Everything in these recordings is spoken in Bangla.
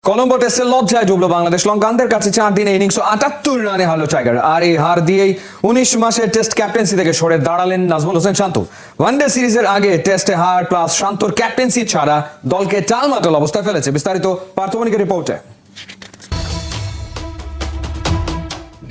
কলম্বো টেস্টের লজ্জায় ডুবলো বাংলাদেশ। লঙ্কানদের কাছে 4 দিনে ইনিংস 78 রানে হারলো টাইগার। আর এই হার দিয়েই 19 মাসের টেস্ট ক্যাপ্টেন্সি থেকে সরে দাঁড়ালেন নাজমুল হোসেন শান্ত। ওয়ানডে সিরিজের আগে টেস্টে হার প্লাস শান্তর ক্যাপ্টেন্সি ছাড়া দলকে টালমাটাল অবস্থায় ফেলেছে। বিস্তারিত পার্থবণিকের রিপোর্টে।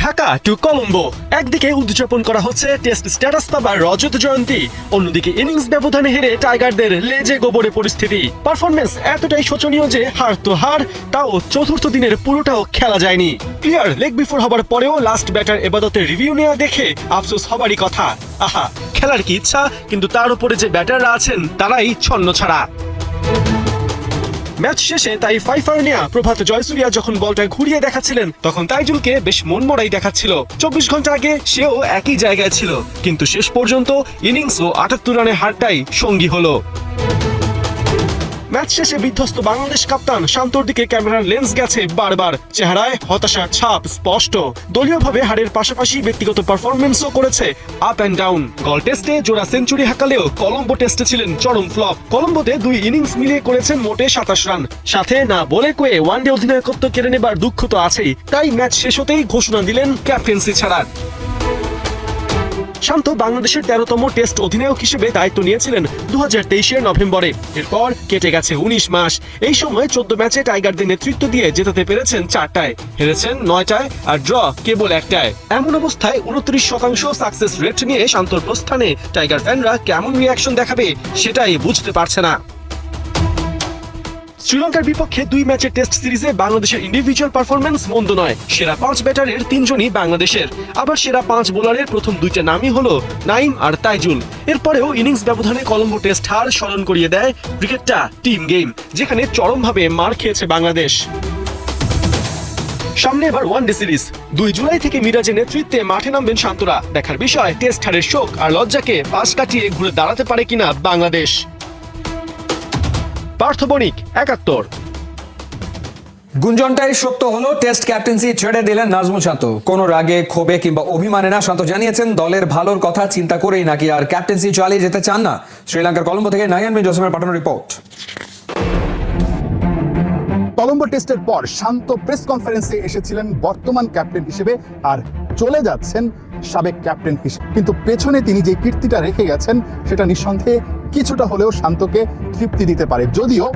ঢাকা টু কলম্বো, একদিকে উদযাপন করা হচ্ছে টেস্ট স্ট্যাটাস পাবার রজত জয়ন্তী, অন্যদিকে ইনিংস ব্যবধানে হেরে টাইগারদের লেজে গোবরে পরিস্থিতি। পারফরমেন্স এতটাই শোচনীয় যে হার তো হার, তাও চতুর্থ দিনের পুরোটাও খেলা যায়নি। ক্লিয়ার লেগ বিফোর হবার পরেও লাস্ট ব্যাটার এবাদতের রিভিউ নেওয়া দেখে আফসোস হবারই কথা। আহা, খেলার কি ইচ্ছা, কিন্তু তার উপরে যে ব্যাটাররা আছেন তারাই ছন্ন ছাড়া। ম্যাচ শেষে তাই ফাইফারনিয়া প্রভাত জয়সূরিয়া যখন বলটা ঘুরিয়ে দেখাচ্ছিলেন তখন তাইজুলকে বেশ মনমরাই দেখাচ্ছিল। 24 ঘন্টা আগে সেও একই জায়গায় ছিল, কিন্তু শেষ পর্যন্ত ইনিংস ও 78 রানে হারটাই সঙ্গী হলো। ম্যাচ শেষে বিধ্বস্ত বাংলাদেশ কাপ্তান শান্তর দিকে ক্যামেরার লেন্স গেছে বারবার, চেহারায় হতাশার ছাপ স্পষ্ট। দলীয়ভাবে হারের পাশাপাশি ব্যক্তিগত পারফরমেন্সও করেছে আপ অ্যান্ড ডাউন। গল টেস্টে জোড়া সেঞ্চুরি হাঁকালেও কলম্বো টেস্টে ছিলেন চরম ফ্লপ। কলম্বোতে 2 ইনিংস মিলিয়ে করেছেন মোটে 27 রান, সাথে না বলে কয়ে ওয়ানডে অধিনায়কত্ব কেড়ে নেবার দুঃখ তো আছেই। তাই ম্যাচ শেষ হতেই ঘোষণা দিলেন ক্যাপ্টেন্সি ছাড়ার। শান্ত বাংলাদেশের 13তম টেস্ট অধিনায়ক হিসেবে দায়িত্ব নিয়েছিলেন 2023 নভেম্বরে। এরপর কেটে গেছে 19 মাস। এই সময় 14 ম্যাচে টাইগারদের নেতৃত্ব দিয়ে জেতাতে পেরেছেন 4টায়, হেরেছেন 9টায় আর ড্র কেবল 1টায়। এমন অবস্থায় 29% সাকসেস রেট নিয়ে শান্তর প্রস্থানে টাইগার ফ্যানরা কেমন রিয়াকশন দেখাবে সেটাই বুঝতে পারছে না। শ্রীলঙ্কার বিপক্ষে 2 ম্যাচের টেস্ট সিরিজে বাংলাদেশের ইন্ডিভিজুয়াল পারফরমেন্স মন্দ নয়। সেরা 5 ব্যাটারের 3 জনই বাংলাদেশের, আবার সেরা 5 বোলারের প্রথম 2টা নামই হলো নাইম আর তাইজুল। এরপরেও ইনিংস ব্যবধানে কলম্বো টেস্ট হার স্মরণ করিয়ে দেয় ক্রিকেটটা টিম গেম, যেখানে চরমভাবে মার খেয়েছে বাংলাদেশ। সামনে এবার ওয়ানডে সিরিজ। 2 জুলাই থেকে মিরাজের নেতৃত্বে মাঠে নামবেন শান্তরা। দেখার বিষয় টেস্ট হারের শোক আর লজ্জাকে পাশ কাটিয়ে ঘুরে দাঁড়াতে পারে কিনা বাংলাদেশ। পার্থবণিক, 71। গুঞ্জনটাই সত্য হলো, টেস্ট ক্যাপ্টেন্সি ছেড়ে দিলেন নাজমুল শান্ত। কোনো রাগে ক্ষোভে কিংবা অভিমানে না, শান্ত জানিয়েছেন দলের ভালোর কথা চিন্তা করেই নাকি আর ক্যাপ্টেন্সি চালিয়ে যেতে চান না। শ্রীলঙ্কার কলম্বো থেকে নায়ান বিন জোসেফের পাঠানো রিপোর্ট। কলম্বো টেস্টের পর শান্ত প্রেস কনফারেন্সে এসেছিলেন বর্তমান ক্যাপ্টেন হিসেবে, আর চলে যাচ্ছেন সাবেক ক্যাপ্টেন হিসেবে। কিন্তু পেছনে তিনি যে কীর্তিটা রেখে গেছেন সেটা নিঃসন্দেহে কিছুটা হলেও শান্তকে তৃপ্তি দিতে পারে, যদিও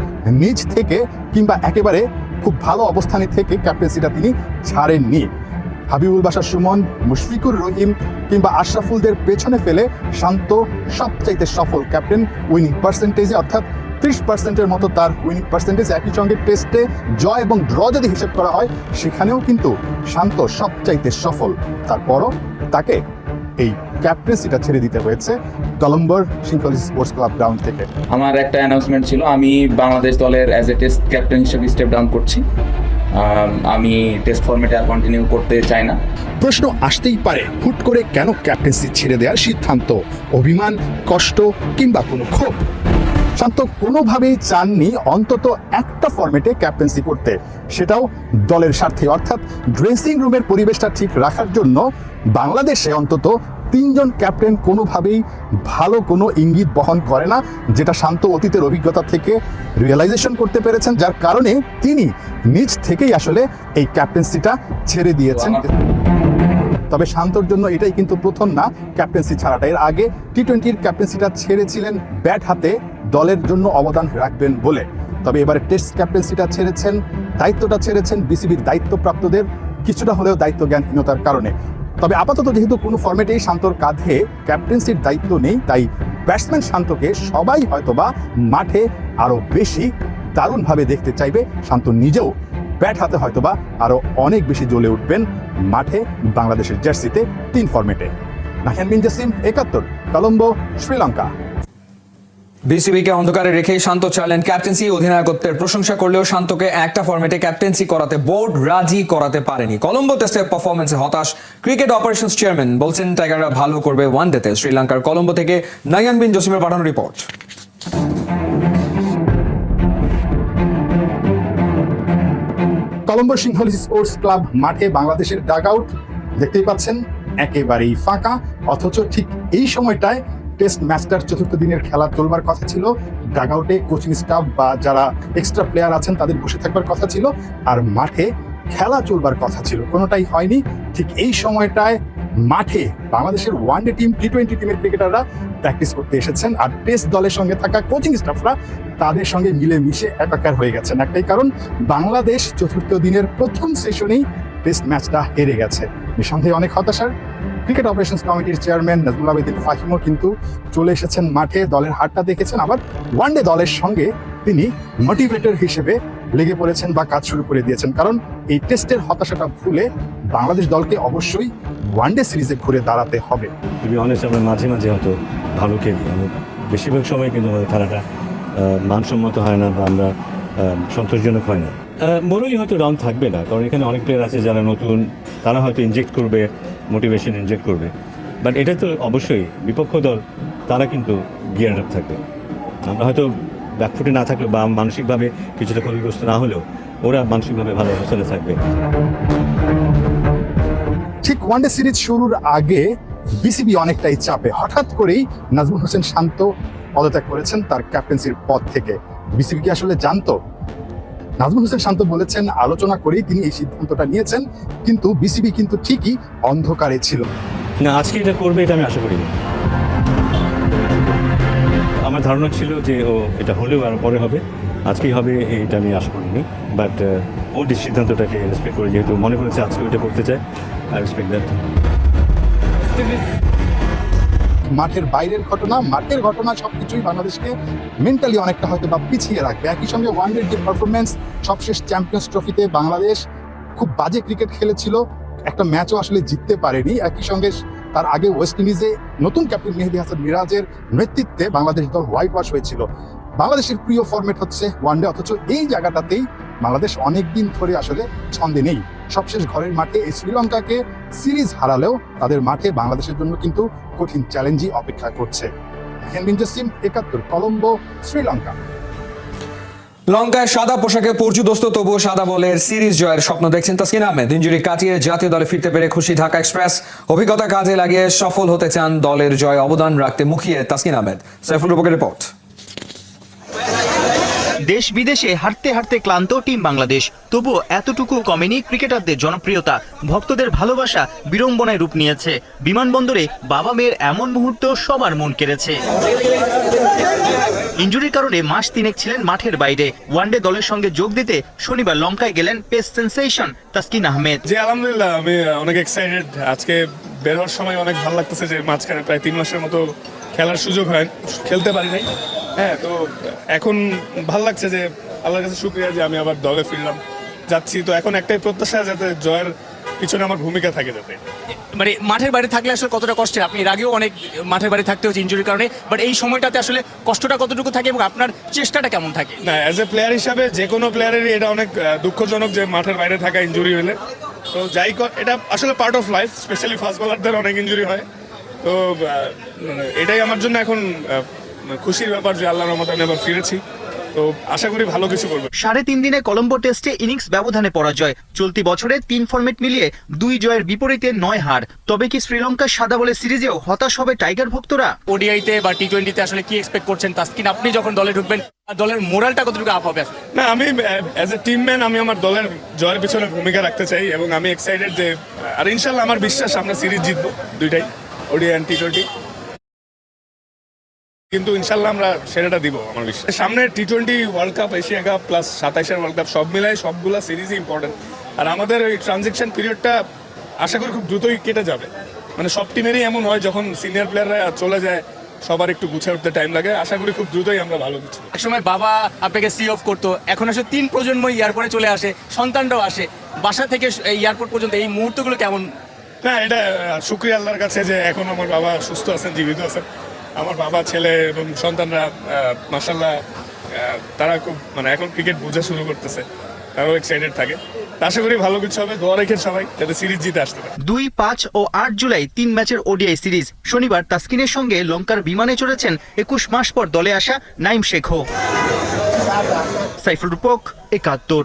নিজ থেকে কিংবা একেবারে খুব ভালো অবস্থানে থেকে ক্যাপ্টেন্সিটা তিনি ছাড়েননি। হাবিবুল বাশার সুমন, মুশফিকুর রহিম কিংবা আশরাফুলদের পেছনে ফেলে শান্ত সবচাইতে সফল ক্যাপ্টেন উইনিং পার্সেন্টেজে, অর্থাৎ 30%-এর মতো তার উইনিং পার্সেন্টেজ। একই সঙ্গে টেস্টে জয় এবং ড্র যদি হিসেব করা হয় সেখানেও কিন্তু শান্ত সবচাইতে সফল। তারপরও তাকে এই ক্যাপ্টেন্সিটা ছেড়ে দিতে হয়েছে কলম্বোর সিংহলী স্পোর্টস ক্লাব গ্রাউন্ড থেকে। আমার একটা অ্যানাউন্সমেন্ট ছিল, আমি বাংলাদেশ দলের অ্যাজ এ টেস্ট ক্যাপ্টেন হিসেবে স্টেপ ডাউন করছি। আমি টেস্ট ফরম্যাটে আর কন্টিনিউ করতে চাই না। প্রশ্ন আসতেই পারে, হুট করে কেন ক্যাপ্টেন্সি ছেড়ে দেওয়ার সিদ্ধান্ত? অভিমান, কষ্ট কিংবা কোনো ক্ষোভ? শান্ত কোনোভাবেই চাননি অন্তত একটা ফরম্যাটে ক্যাপ্টেন্সি করতে, সেটাও দলের স্বার্থে, অর্থাৎ ড্রেসিং রুমের পরিবেশটা ঠিক রাখার জন্য। বাংলাদেশে অন্তত 3 জন ক্যাপ্টেন কোনোভাবেই ভালো কোনো ইঙ্গিত বহন করে না, যেটা শান্ত অতীতের অভিজ্ঞতা থেকে রিয়েলাইজেশন করতে পেরেছেন, যার কারণে তিনি নিজ থেকেই আসলে এই ক্যাপ্টেন্সিটা ছেড়ে দিয়েছেন। তবে শান্তর জন্য এটাই কিন্তু প্রথম না ক্যাপ্টেন্সি ছাড়াটা। এর আগে টি-20-র ক্যাপ্টেন্সিটা ছেড়েছিলেন ব্যাট হাতে দলের জন্য অবদান রাখবেন বলে। তবে এবারে টেস্ট ক্যাপ্টেন্সিটা ছেড়েছেন, দায়িত্বটা ছেড়েছেন বিসিবির দায়িত্বপ্রাপ্তদের কিছুটা হলেও দায়িত্ব জ্ঞানহীনতার কারণে। তবে আপাতত যেহেতু কোনো ফরম্যাটেই শান্তর কাঁধে ক্যাপ্টেন্সির দায়িত্ব নেই, তাই ব্যাটসম্যান শান্তকে সবাই হয়তোবা মাঠে আরও বেশি দারুণভাবে দেখতে চাইবে। শান্ত নিজেও ব্যাট হাতে হয়তোবা আরও অনেক বেশি জ্বলে উঠবেন মাঠে বাংলাদেশের জার্সিতে 3 ফরম্যাটে। নাহিয়ান বিন জসিম, 71, কলম্বো, শ্রীলঙ্কা। বিসিবিকে অন্ধকারে রেখেই শান্ত চাইলেন ক্যাপ্টেন্সি। অধিনায়কত্বের প্রশংসা করলেও শান্তকে একটা ফরম্যাটে ক্যাপ্টেন্সি করাতে বোর্ড রাজি করাতে পারেনি। কলম্বো টেস্টের পারফরমেন্সে হতাশ ক্রিকেট অপারেশনস চেয়ারম্যান, বলছেন টাইগাররা ভালো করবে ওয়ানডেতে। শ্রীলঙ্কার কলম্বো থেকে নায়ান বিন জসিমের পাঠানো রিপোর্ট। কলম্বো সিংহলী স্পোর্টস ক্লাব মাঠে বাংলাদেশের ডাগ আউট দেখতেই পাচ্ছেন একেবারেই ফাঁকা, অথচ ঠিক এই সময়টায় টেস্ট ম্যাচটার চতুর্থ দিনের খেলা চলবার কথা ছিল, ডাগ আউটে কোচিং স্টাফ বা যারা এক্সট্রা প্লেয়ার আছেন তাদের বসে থাকবার কথা ছিল, আর মাঠে খেলা চলবার কথা ছিল, কোনোটাই হয়নি। ঠিক এই সময়টায় মাঠে বাংলাদেশের ওয়ানডে টিম, টি-20 টিমের ক্রিকেটাররা প্র্যাকটিস করতে এসেছেন, আর টেস্ট দলের সঙ্গে থাকা কোচিং স্টাফরা তাদের সঙ্গে মিলেমিশে একাকার হয়ে গেছেন। একটাই কারণ, বাংলাদেশ চতুর্থ দিনের প্রথম সেশনেই টেস্ট ম্যাচটা হেরে গেছে। নিঃসন্দেহে অনেক হতাশার। ক্রিকেট অপারেশনস কমিটির চেয়ারম্যান নাজমুল আবেদিন ফাহিমও কিন্তু চলে এসেছেন মাঠে, দলের হারটা দেখেছেন, আবার ওয়ানডে দলের সঙ্গে তিনি মোটিভেটর হিসেবে লেগে পড়েছেন বা কাজ শুরু করে দিয়েছেন। কারণ এই টেস্টের হতাশাটা ভুলে বাংলাদেশ দলকে অবশ্যই ওয়ানডে সিরিজে ঘুরে দাঁড়াতে হবে। টু বি অনেস্ট, আমরা মাঝে মাঝে হয়তো ভালো খেলি, আমরা বেশিরভাগ সময় কিন্তু আমাদের খেলাটা মানসম্মত হয় না বা আমরা সন্তোষজনক হয় না। মোরালি হয়তো ডাউন থাকবে না, কারণ এখানে অনেক প্লেয়ার আছে যারা নতুন, তারা হয়তো ইনজেক্ট করবে, মোটিভেশন ইনজেক্ট করবে, বাট এটা তো অবশ্যই বিপক্ষ দল, তারা কিন্তু গিয়ার আপ থাকবে। আমরা হয়তো ব্যাকফুটে না থাকলেও বা মানসিকভাবে কিছুটা ক্ষতিগ্রস্ত না হলেও ওরা মানসিকভাবে ভালো অবস্থানে থাকবে। ঠিক ওয়ানডে সিরিজ শুরুর আগে বিসিবি অনেকটাই চাপে। হঠাৎ করেই নাজমুল হোসেন শান্ত পদত্যাগ করেছেন তার ক্যাপ্টেন্সির পদ থেকে। বিসিবি কি আসলে জানতো? নাজমুল হোসেন শান্ত বলেছেন, আলোচনা করেই তিনি এই সিদ্ধান্তটা নিয়েছেন, কিন্তু বিসিবি কিন্তু ঠিকই অন্ধকারে ছিল। না, আজকে এটা করবে এটা আমি আশা করিনি। আমার ধারণা ছিল যে ও এটা হলেও আর পরে হবে, আজকেই হবে এটা আমি আশা করিনি, বাট ওর সিদ্ধান্তটাকে রেসপেক্ট করে, যেহেতু মনে করেছে আজকে ওইটা করতে চায়, আই রেসপেক্ট দ্যাট। মাঠের বাইরের ঘটনা, মাঠের ঘটনা সবকিছুই বাংলাদেশকে মেন্টালি অনেকটা হয়তো বা পিছিয়ে রাখবে। একই সঙ্গে ওয়ানডের যে পারফরমেন্স, সবশেষ চ্যাম্পিয়ন্স ট্রফিতে বাংলাদেশ খুব বাজে ক্রিকেট খেলেছিল, একটা ম্যাচও আসলে জিততে পারেনি। একই সঙ্গে তার আগে ওয়েস্ট ইন্ডিজে নতুন ক্যাপ্টেন মেহেদী হাসান মিরাজের নেতৃত্বে বাংলাদেশ দল হোয়াইট ওয়াশ হয়েছিল। বাংলাদেশের প্রিয় ফরম্যাট হচ্ছে ওয়ানডে, অথচ এই জায়গাটাতেই বাংলাদেশ অনেকদিন ধরে আসলে ছন্দে নেই। সবশেষ ঘরের মাঠে এই শ্রীলঙ্কাকে সিরিজ হারালেও তাদের মাঠে বাংলাদেশের জন্য কিন্তু কঠিন চ্যালেঞ্জই অপেক্ষা করছে। হেনরিনজসিম ৭১, কলম্বো, শ্রীলঙ্কা। লঙ্কায় সাদা পোশাকে পর্যুদস্ত তবুও সাদা বলের সিরিজ জয়ের স্বপ্ন দেখছেন তাসকিন আহমেদ। ইনজুরি কাটিয়ে জাতীয় দলে ফিরতে পেরে খুশি ঢাকা এক্সপ্রেস। অভিজ্ঞতা কাজে লাগিয়ে সফল হতে চান দলের জয় অবদান রাখতে মুখিয়ে তাসকিন আহমেদ। সাইফুল রূপকের রিপোর্ট। দেশ বিদেশে হাঁটতে হাঁটতে ক্লান্ত টিম বাংলাদেশ, তবুও এতটুকু কমেনি ক্রিকেটারদের জনপ্রিয়তা। ভক্তদের ভালোবাসা বিড়ম্বনায় রূপ নিয়েছে। বিমানবন্দরে বাবা মেয়ের এমন মুহূর্ত সবার মন কেড়েছে। ইনজুরির কারণে মাস ৩ ছিলেন মাঠের বাইরে। ওয়ানডে দলের সঙ্গে যোগ দিতে শনিবার লঙ্কায় গেলেন পেস সেন্সেশন তাসকিন আহমেদ। জি আলহামদুলিল্লাহ, আমি অনেক এক্সাইটেড। আজকে বের হওয়ার সময় অনেক ভালো লাগতেছে যে মাঝখানে প্রায় 3 মাসের মতো খেলার সুযোগ হয়, খেলতে পারি নাই। হ্যাঁ, তো এখন ভালো লাগছে যে আল্লাহর কাছে শুকরিয়া যে আমি আবার দলে ফিরলাম, যাচ্ছি। তো এখন একটাই প্রত্যাশা, যাতে জয়ের পিছনে আমার ভূমিকা থাকে। যাতে মানে মাঠের বাইরে থাকলে আসলে কতটা কষ্টের, আপনি এর আগেও অনেক মাঠের বাইরে থাকতে হচ্ছে ইনজুরির কারণে, বাট এই সময়টাতে আসলে কষ্টটা কতটুকু থাকে এবং আপনার চেষ্টাটা কেমন থাকে? না, অ্যাজ এ প্লেয়ার হিসাবে যে কোনো প্লেয়ারেরই এটা অনেক দুঃখজনক যে মাঠের বাইরে থাকা, ইনজুরি হলে। তো যাই এটা আসলে part of life, specially fast বোলারদের অনেক ইনজুরি হয়। তো এটাই আমার জন্য এখন খুশির ব্যাপার যে আল্লাহর রহমতে আমি আবার ফিরেছি। তো আশা করি ভালো কিছু করবে। ৩.৫ দিনে কলম্বো টেস্টে ইনিংস ব্যবধানে পরাজয়। চলতি বছরে 3 ফরম্যাট মিলিয়ে 2 জয়ের বিপরীতে 9 হার। তবে কি শ্রীলঙ্কার সাদা বলের সিরিজেও হতাশ হবে টাইগার ভক্তরা? ওডিআইতে বা টি-20তে আসলে কি এক্সপেক্ট করছেন তাসকিন, আপনি যখন দলে ঢুকবেন দলের মোরালটা কতটুকু আপ হবে? না, আমি অ্যাজ এ টিম ম্যান আমি আমার দলের জয়ের পিছনে ভূমিকা রাখতে চাই এবং আমি এক্সাইটেড যে, আর ইনশাল্লাহ আমার বিশ্বাস আমরা সিরিজ জিতবো, দুইটাই, ওডিআই এন্ড টি-20। কিন্তু ইনশাল্লাহ আমরা সেরাটা দিব, আমার বিশ্বাস। সামনে টি-20 world cup, Asia cup plus 27-এর ওয়ার্ল্ড কাপ, সব মিলাই সবগুলা সিরিজই ইম্পর্টেন্ট। আর আমাদের ওই ট্রানজিশন পিরিয়ডটা আশা করি খুব দ্রুতই কেটে যাবে। মানে সব টিমেরই এমন হয়, যখন সিনিয়র প্লেয়াররা চলে যায় সবার একটু গুছিয়ে উঠতে টাইম লাগে। আশা করি খুব দ্রুতই আমরা ভালো কিছু। একসময় বাবা আপনাকে সি অফ করতো, এখন আসলে 3 প্রজন্মই এয়ারপোর্টে চলে আসে, সন্তানরাও আসে। বাসা থেকে এয়ারপোর্ট পর্যন্ত এই মুহূর্তগুলো কেমন? না, এটা শুকরিয়া আল্লাহর কাছে যে এখন আমার বাবা সুস্থ আছেন, জীবিত আছেন। আমার বাবা, ছেলে এবং সন্তানরা মাশাআল্লাহ, তারা খুব এখন ক্রিকেট বোঝা শুরু করতেছে, তারাও এক্সাইটেড থাকে। আশা করি ভালো কিছু হবে, দোয়া রেখে সবাই যাতে সিরিজ জিতে আসতে পারে। 2, 5 ও 8 জুলাই 3 ম্যাচের ওডিআই সিরিজ। শনিবার তাসকিনের সঙ্গে লঙ্কার বিমানে চড়েছেন 21 মাস পর দলে আসা নাইম শেখও। সাইফুল রূপক, ৭১।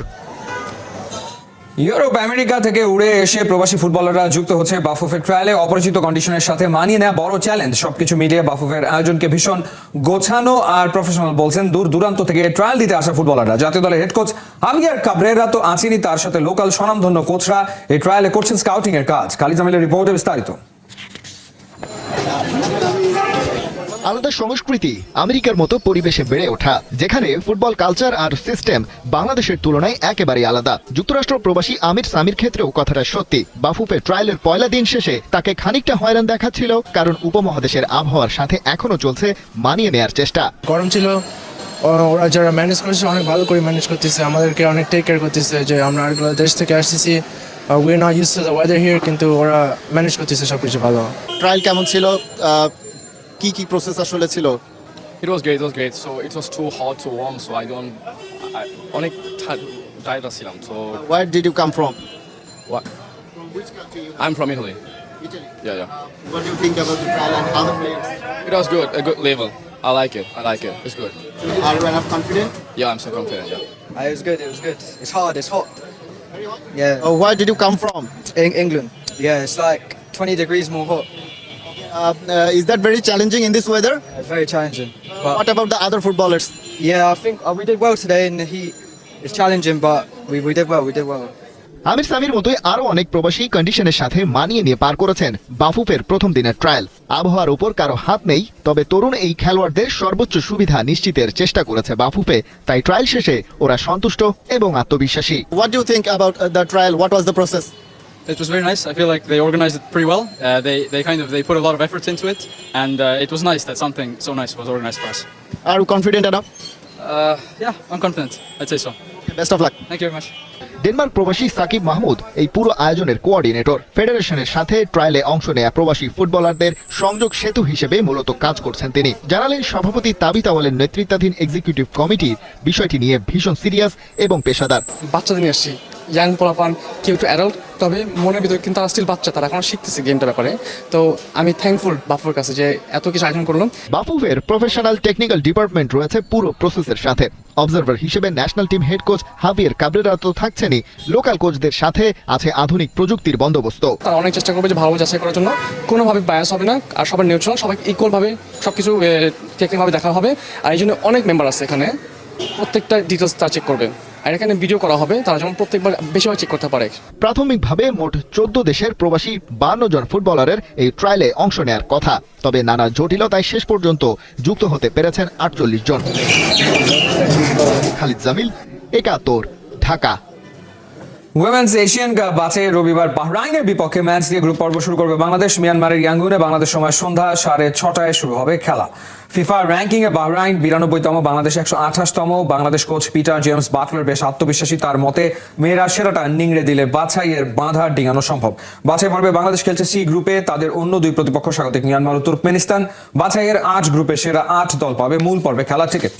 ইউরোপ আমেরিকা থেকে উড়ে এসে প্রবাসী ফুটবলাররা যুক্ত হচ্ছে বাফুফের ট্রায়ালে। অপরিচিত কন্ডিশনের সাথে মানিয়ে নেওয়া বড় চ্যালেঞ্জ। সবকিছু মিলিয়ে বাফুফের আয়োজনকে ভীষণ গোছানো আর প্রফেশনাল বলছেন দূর দূরান্ত থেকে ট্রায়াল দিতে আসা ফুটবলাররা। জাতীয় দলের হেড কোচ হাভিয়ার কাবরেরা তো আছেনই, তার সাথে লোকাল স্বনামধন্য কোচরা এই ট্রায়ালে করছেন স্কাউটিং এর কাজ। খালিদ জামিলের রিপোর্টে বিস্তারিত। আলাদা সংস্কৃতি, আমেরিকার মতো পরিবেশে বেড়ে ওঠা, যেখানে ফুটবল কালচার আর সিস্টেম বাংলাদেশের তুলনায় একেবারে আলাদা। যুক্তরাষ্ট্র প্রবাসী আমির সামির ক্ষেত্রেও কথাটা সত্যি। বাফুফের ট্রায়ালের পয়লা দিন শেষে তাকে খানিকটা হয়রান দেখাচ্ছিল, কারণ উপমহাদেশের আবহাওয়ার সাথে এখনো চলছে মানিয়ে নেয়ার চেষ্টা। গরম ছিল, ওরা যারা ম্যানেজ করছে অনেক ভালো করে ম্যানেজ করতেছে, আমাদেরকে অনেক টেক কেয়ার করতেছে। যে আমরা আরেকগুলো দেশ থেকে আসতেছি, we not used to the weather here, কিন্তু ওরা ম্যানেজ করতেছে সবকিছু ভালো। ট্রায়াল কেমন ছিল? কি প্রসেস আসলে ছিল? It was great, it was great. So it was too hot, too warm, so I অনেক tired ছিলাম. So Where did you come from? what? From which country? I'm from Italy. Italy. Yeah. What do you think about the trial and other players? It was good, a good level. I like it. It's good. Are you enough confident? Yeah, I'm so confident, yeah. It was good, it was good. It's hard, it's hot. Very hot. Yeah. Where did you come from? England. Yeah, it's like 20 degrees more hot. Is that very challenging in this weather? It's very challenging. But What about the other footballers? yeah, I think we did well today in the heat. It's challenging, but we did well. আমির সামির মতোই আরো অনেক প্রবাসী কন্ডিশনের সাথে মানিয়ে নিয়ে পার করেছেন বাফুফের প্রথম দিনের ট্রায়াল। আবহাওয়ার উপর কারো হাত নেই, তবে তরুণ এই খেলোয়াড়দের সর্বোচ্চ সুবিধা নিশ্চিতের চেষ্টা করেছে বাফুফে। তাই ট্রায়াল শেষে ওরা সন্তুষ্ট এবং আত্মবিশ্বাসী। What do you think about the trial? What was the process? It was very nice. I feel like they organized it pretty well. They put a lot of effort into it, and it was nice that something so nice was organized for us. Are you confident enough? Yeah, I'm confident. I'd say so. Best of luck. Thank you very much. Denmark প্রবাসী সাকিব মাহমুদ এই পুরো আয়োজনের কোঅর্ডিনেটর। ফেডারেশনের সাথে ট্রায়ালে অংশ নেয়া প্রবাসী ফুটবলারদের সংযোগ সেতু হিসেবে মূলত কাজ করছেন তিনি। জানালেন সভাপতি তাবিত আওয়ালের নেতৃত্বাধীন এক্সিকিউটিভ কমিটি বিষয়টি নিয়ে ভীষণ সিরিয়াস এবং পেশাদার। বাচ্চাদের নিয়ে আসছি, ইয়াং পোলাপান, কেউ একটু অ্যাডাল্ট, তবে মনের ভিতরে কিন্তু তারা স্টিল বাচ্চা, তারা এখন শিখতেছে গেমটার ব্যাপারে। তো আমি থ্যাঙ্কফুল বাফুর কাছে যে এত কিছু আয়োজন করলাম। বাফুফের প্রফেশনাল টেকনিক্যাল ডিপার্টমেন্ট রয়েছে পুরো প্রসেসের সাথে। অবজারভার হিসেবে national team head coach হাভিয়ার Cabrera তো থাকছেনই, লোকাল কোচদের সাথে আছে আধুনিক প্রযুক্তির বন্দোবস্ত। তারা অনেক চেষ্টা করবে যে ভালো যাচাই করার জন্য, কোনোভাবে বায়াস হবে না, আর সবার নিউট্রাল, সবাই ইকুয়ালভাবে সবকিছু টেকনিকভাবে দেখা হবে। আর এই জন্য অনেক মেম্বার আছে এখানে, প্রত্যেকটা ডিটেলস তারা চেক করবে। আর এখানে ভিডিও করা হবে, তারা যেমন প্রত্যেকবার বেশিরভাগ চেক করতে পারে। প্রাথমিকভাবে মোট 14 দেশের প্রবাসী 52 জন ফুটবলারের এই ট্রায়ালে অংশ নেয়ার কথা, তবে নানা জটিলতায় শেষ পর্যন্ত যুক্ত হতে পেরেছেন 48 জন। খালিদ জামিল, একাত্তর, ঢাকা। উইমেন্স এশিয়ান কাপ বাছাই রবিবার বাহরাইনের বিপক্ষে ম্যাচ দিয়ে গ্রুপ পর্ব শুরু করবে বাংলাদেশ। মিয়ানমারের ইয়াঙ্গুনে বাংলাদেশ সময় সন্ধ্যা 6:30 শুরু হবে খেলা। ফিফা র্যাঙ্কিং এ বাহরাইন 92তম, বাংলাদেশ 128তম। Bangladesh coach Peter James Butler বেশ আত্মবিশ্বাসী। তার মতে মেয়েরা সেরাটা নিংড়ে দিলে বাছাইয়ের বাঁধা ডিঙানো সম্ভব। বাছাই পর্বে বাংলাদেশ খেলছে সি গ্রুপে। তাদের অন্য দুই প্রতিপক্ষ স্বাগতিক মিয়ানমার ও তুর্কমেনিস্তান। বাছাইয়ের 8 গ্রুপে সেরা 8 দল পাবে মূল পর্বে খেলার টিকিট।